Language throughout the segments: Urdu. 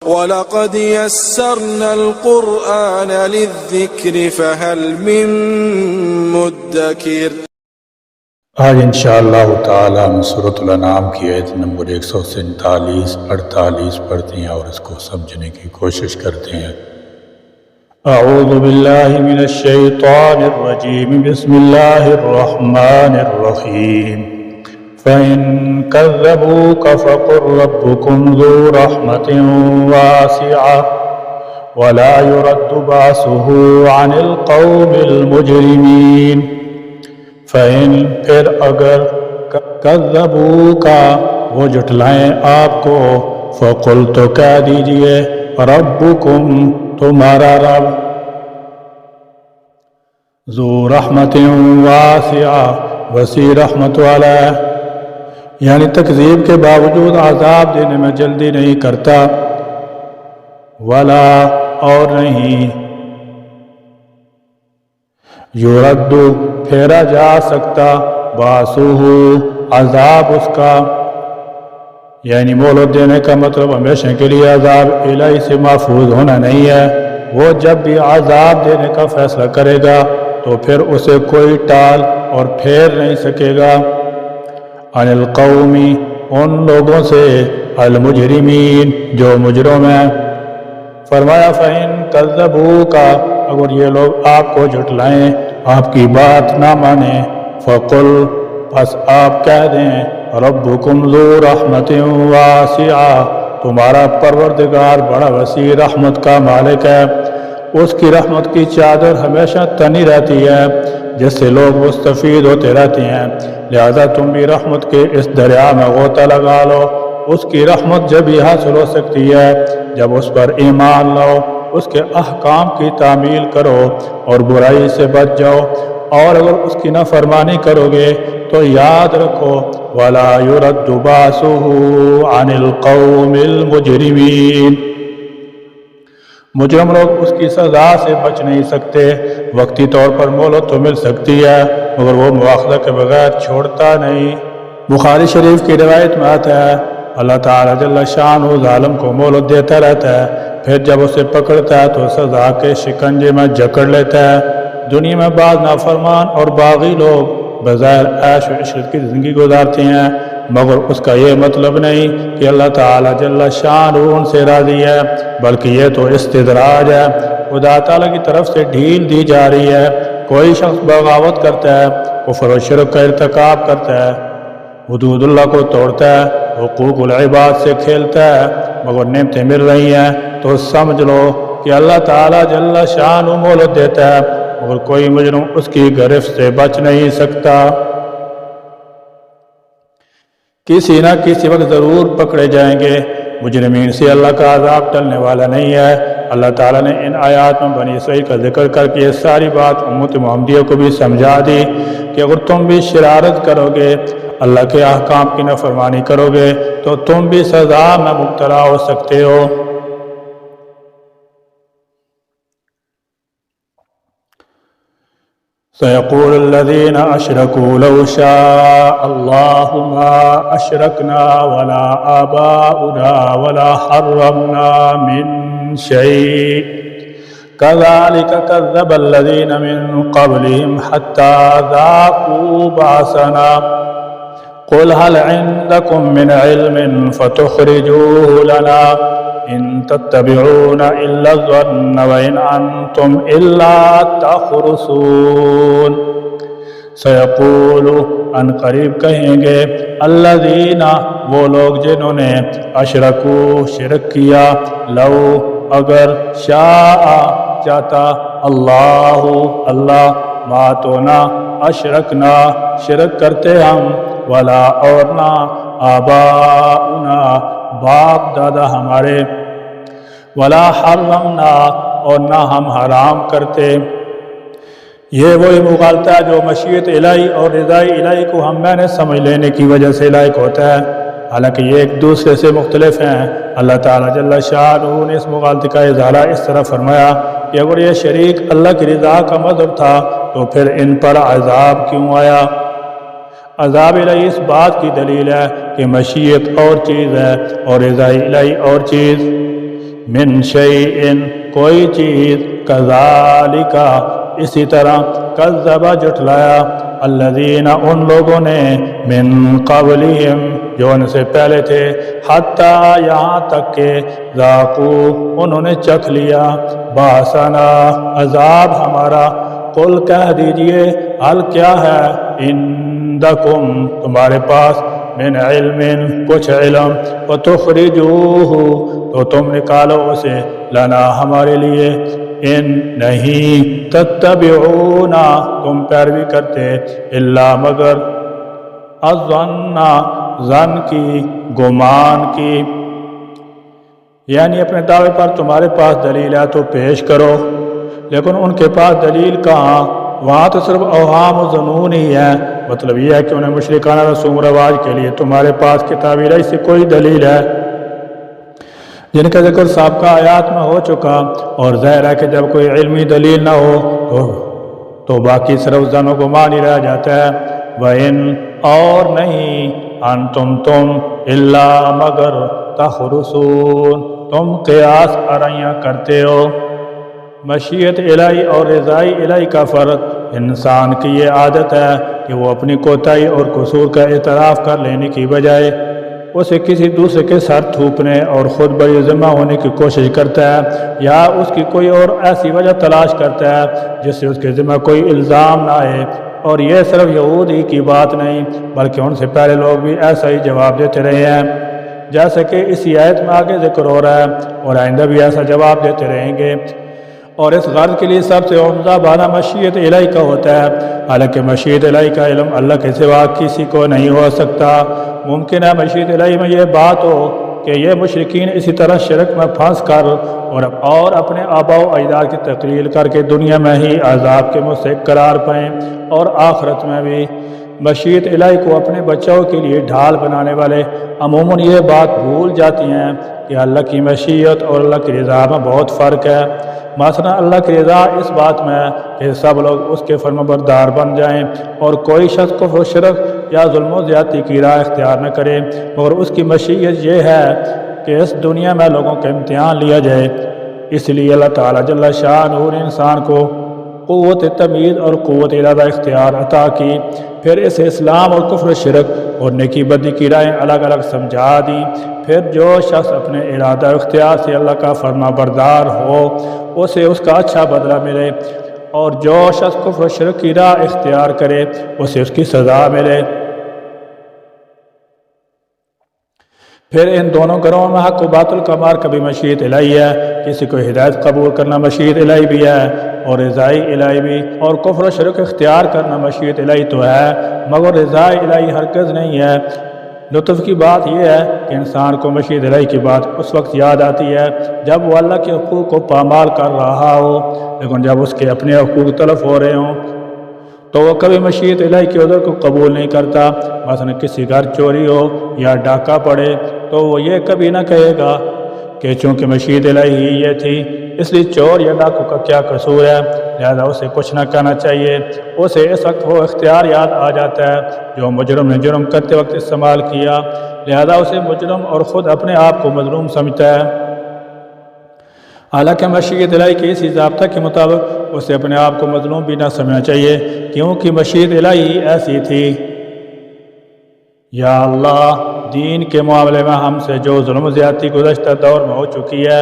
وَلَقَدْ يَسَّرْنَا الْقُرْآنَ لِلذِّكْرِ فَهَلْ مِن مُّدَّكِرٍ۔ آج انشاءاللہ تعالی ہم سورۃ الانعام کی آیت نمبر 147-48 پڑھتے ہیں اور اس کو سمجھنے کی کوشش کرتے ہیں۔ اعوذ باللہ من الشیطان الرجیم، بسم اللہ الرحمن الرحیم۔ فَإِن كَذَّبُوكَ فَقُل رَّبُّكُمْ ذُو رَحْمَةٍ وَاسِعَةٍ وَلَا يُرَدُّ بَأْسُهُ عَنِ الْقَوْمِ الْمُجْرِمِينَ۔ فَإِن پھر اگر كَذَّبُوكَ وہ جھٹلائیں آپ کو، فَقُل تو کہہ دیجئے رَبُّكُمْ تمہارا رب، ذو رحمت واسعہ وسیع رحمت والا ہے، یعنی تکذیب کے باوجود عذاب دینے میں جلدی نہیں کرتا، ولا اور نہیں، یرد پھیرا جا سکتا، باسوہ عذاب اس کا، یعنی مہلت دینے کا مطلب ہمیشہ کے لیے عذاب الہی سے محفوظ ہونا نہیں ہے، وہ جب بھی عذاب دینے کا فیصلہ کرے گا تو پھر اسے کوئی ٹال اور پھیر نہیں سکے گا۔ عن القوم ان لوگوں سے، المجرمین جو مجرم ہیں۔ فرمایا فَإِن كَذَّبُوكَ اگر یہ لوگ آپ کو جھٹلائیں، آپ کی بات نہ مانیں، فَقُل پس آپ کہہ دیں رَبُّكُمْ ذُو رَحْمَةٍ وَاسِعَةٍ تمہارا پروردگار بڑا وسیع رحمت کا مالک ہے، اس کی رحمت کی چادر ہمیشہ تنی رہتی ہے جس سے لوگ مستفید ہوتے رہتے ہیں، لہذا تم بھی رحمت کے اس دریا میں غوطہ لگا لو۔ اس کی رحمت جب ہی حاصل ہو سکتی ہے جب اس پر ایمان لاؤ، اس کے احکام کی تعمیل کرو اور برائی سے بچ جاؤ، اور اگر اس کی نافرمانی کرو گے تو یاد رکھو وَلَا يُرَدُّ بَأْسُهُ عَنِ الْقَوْمِ الْمُجْرِمِينَ مجرم لوگ اس کی سزا سے بچ نہیں سکتے، وقتی طور پر مہلت تو مل سکتی ہے مگر وہ مواخذہ کے بغیر چھوڑتا نہیں۔ بخاری شریف کی روایت میں آتا ہے اللہ تعالیٰ جل شانہ ظالم کو مہلت دیتا رہتا ہے، پھر جب اسے پکڑتا ہے تو سزا کے شکنجے میں جکڑ لیتا ہے۔ دنیا میں بعض نافرمان اور باغی لوگ بظاہر عیش و عشرت کی زندگی گزارتے ہیں، مگر اس کا یہ مطلب نہیں کہ اللہ تعالیٰ جل شانہ ان سے راضی ہے، بلکہ یہ تو استدراج ہے، خدا تعالیٰ کی طرف سے ڈھیل دی جا رہی ہے۔ کوئی شخص بغاوت کرتا ہے، کفر و شرک کا ارتکاب کرتا ہے، حدود اللہ کو توڑتا ہے، حقوق العباد سے کھیلتا ہے، مگر نعمتیں مل رہی ہیں تو سمجھ لو کہ اللہ تعالیٰ جل شانہ مہلت دیتا ہے، مگر کوئی مجرم اس کی گرفت سے بچ نہیں سکتا، کسی نہ کسی وقت ضرور پکڑے جائیں گے۔ مجرمین سے اللہ کا عذاب ٹلنے والا نہیں ہے۔ اللہ تعالیٰ نے ان آیات میں بنی اسرائیل کا ذکر کر کے یہ ساری بات امت محمدیہ کو بھی سمجھا دی کہ اگر تم بھی شرارت کرو گے، اللہ کے احکام کی نافرمانی کرو گے تو تم بھی سزا میں مبتلا ہو سکتے ہو۔ سَيَقُولُ الَّذِينَ أَشْرَكُوا لَوْ شَاءَ اللَّهُ مَا أَشْرَكْنَا وَلَا آبَاؤُنَا وَلَا حَرَّمْنَا مِنْ شَيْءٍ كَذَلِكَ كَذَّبَ الَّذِينَ مِنْ قَبْلِهِمْ حَتَّى ذَاقُوا بَأْسَنَا قُلْ هَلْ عِنْدَكُمْ مِنْ عِلْمٍ فَتُخْرِجُوهُ لَنَا إِن تَتَّبِعُونَ إِلَّا الظَّنَّ وَإِنْ أَنْتُمْ إِلَّا تَخْرُصُونَ۔ سَيَقُولُ ان قریب کہیں گے الذین وہ لوگ جنہوں نے اشرکو شرک کیا، لو اگر شاء چاہتا اللہ اللہ ما تو نہ اشرکنا شرک کرتے ہم، ولا اور نہ آباؤنا باپ دادا ہمارے، ولا حرمنا اور نہ ہم حرام کرتے۔ یہ وہی مغالطہ ہے جو مشیت الہی اور رضا الہی کو ہم میں نے سمجھ لینے کی وجہ سے لائق ہوتا ہے، حالانکہ یہ ایک دوسرے سے مختلف ہیں۔ اللہ تعالیٰ جل شانہ نے اس مغالطے کا اظہار اس طرح فرمایا کہ اگر یہ شریک اللہ کی رضا کا مظہر تھا تو پھر ان پر عذاب کیوں آیا؟ عذاب الہی اس بات کی دلیل ہے کہ مشیت اور چیز ہے اور رضا الہی اور چیز۔ من شیئن کوئی چیز کذالک اسی طرح کذب جھٹلایا الذین ان لوگوں نے من قبلہم جو ان سے پہلے تھے حتیٰ یہاں تک کہ ذاقو انہوں نے چکھ لیا باسنا عذاب ہمارا قل کہہ دیجئے حل کیا ہے عندکم تمہارے پاس من علم کچھ علم وتخرجوہ تو تم نکالو اسے لنا ہمارے لیے ان نہیں تتبعونا تم پیروی کرتے الا مگر الظن ظن کی گمان کی یعنی اپنے دعوے پر تمہارے پاس دلیل ہے تو پیش کرو لیکن ان کے پاس دلیل کہاں وہاں تو صرف اوہام و ظنون ہی ہے مطلب یہ ہے کہ انہیں مشرکانہ رسوم و رواج کے لیے تمہارے پاس کتاب الہی سے کوئی دلیل ہے جن کا ذکر سابقہ آیات میں ہو چکا اور ظاہر ہے کہ جب کوئی علمی دلیل نہ ہو تو باقی صرف ظن و گمان ہی رہ جاتا ہے وَإِن اور نہیں تم الا مگر تخرصون تم قیاس ارائیاں کرتے ہو مشیت الہی اور رضائی الہی کا فرق انسان کی یہ عادت ہے کہ وہ اپنی کوتاہی اور قصور کا اعتراف کر لینے کی بجائے اسے کسی دوسرے کے سر تھوپنے اور خود بری ذمہ ہونے کی کوشش کرتا ہے یا اس کی کوئی اور ایسی وجہ تلاش کرتا ہے جس سے اس کے ذمہ کوئی الزام نہ آئے اور یہ صرف یہود ہی کی بات نہیں بلکہ ان سے پہلے لوگ بھی ایسا ہی جواب دیتے رہے ہیں جیسے کہ اسی آیت میں آگے ذکر ہو رہا ہے اور آئندہ بھی ایسا جواب دیتے رہیں گے اور اس غرض کے لیے سب سے عمدہ بالا مشیت الہی کا ہوتا ہے حالانکہ مشیت الہی کا علم اللہ کے سوا کسی کو نہیں ہو سکتا ممکن ہے مشیت الہی میں یہ بات ہو کہ یہ مشرکین اسی طرح شرک میں پھنس کر اور اپنے آباء و اجداد کی تقلیل کر کے دنیا میں ہی عذاب کے مستحق قرار پائیں اور آخرت میں بھی مشیت الہی کو اپنے بچوں کے لیے ڈھال بنانے والے عموماً یہ بات بھول جاتی ہیں کہ اللہ کی مشیت اور اللہ کی رضا میں بہت فرق ہے مثلا اللہ کی رضا اس بات میں ہے کہ سب لوگ اس کے فرمانبردار بن جائیں اور کوئی شخص کفر و شرک یا ظلم و زیادتی کی راہ اختیار نہ کرے مگر اس کی مشیت یہ ہے کہ اس دنیا میں لوگوں کا امتحان لیا جائے اس لیے اللہ تعالیٰ جل شانہ نے انسان کو قوت تمیز اور قوت ارادہ اختیار عطا کی پھر اسے اسلام اور کفر و شرک اور نیکی بدی کی راہیں الگ الگ سمجھا دی پھر جو شخص اپنے ارادہ اختیار سے اللہ کا فرما بردار ہو اسے اس کا اچھا بدلہ ملے اور جو شخص کفر و شرک کی راہ اختیار کرے اسے اس کی سزا ملے پھر ان دونوں گروہوں میں حق و باطل کا مار کبھی مشیت الہی ہے کسی کو ہدایت قبول کرنا مشیت الہی بھی ہے اور رضائی الہی بھی اور کفر و شرک اختیار کرنا مشیت الہی تو ہے مگر رضائی الہی ہرگز نہیں ہے لطف کی بات یہ ہے کہ انسان کو مشیت الہی کی بات اس وقت یاد آتی ہے جب وہ اللہ کے حقوق کو پامال کر رہا ہو لیکن جب اس کے اپنے حقوق تلف ہو رہے ہوں تو وہ کبھی مشیت الہی کے عذر کو قبول نہیں کرتا مثلا کسی گھر چوری ہو یا ڈاکہ پڑے تو وہ یہ کبھی نہ کہے گا کہ چونکہ مشیت الہی ہی یہ تھی اس لیے چور یا ڈاکو کا کیا قصور ہے لہذا اسے کچھ نہ کہنا چاہیے اسے اس وقت وہ اختیار یاد آ جاتا ہے جو مجرم نے جرم کرتے وقت استعمال کیا لہذا اسے مجرم اور خود اپنے آپ کو مظلوم سمجھتا ہے حالانکہ مشیت الہی کے اسی ضابطہ کے مطابق اسے اپنے آپ کو مظلوم بھی نہ سمجھنا چاہیے کیونکہ مشیت الہی ایسی تھی یا اللہ دین کے معاملے میں ہم سے جو ظلم و زیادتی گزشتہ دور میں ہو چکی ہے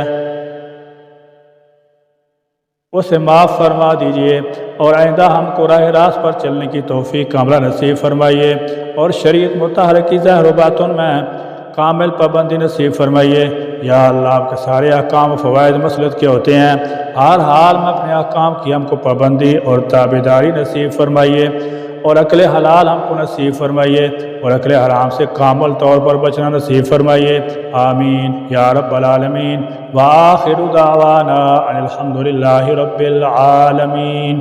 اسے معاف فرما دیجئے اور آئندہ ہم کو راہ راست پر چلنے کی توفیق کاملہ نصیب فرمائیے اور شریعت مطہرہ کی ظاہر و باطن میں کامل پابندی نصیب فرمائیے یا اللہ آپ کے سارے احکام و فوائد مسلط کے ہوتے ہیں ہر حال میں اپنے احکام کی ہم کو پابندی اور تابعداری نصیب فرمائیے اور عقل حلال ہم کو نصیب فرمائیے اور عقل حرام سے کامل طور پر بچنا نصیب فرمائیے آمین یا رب العالمین وآخر دعوانا ان الحمد للہ رب العالمین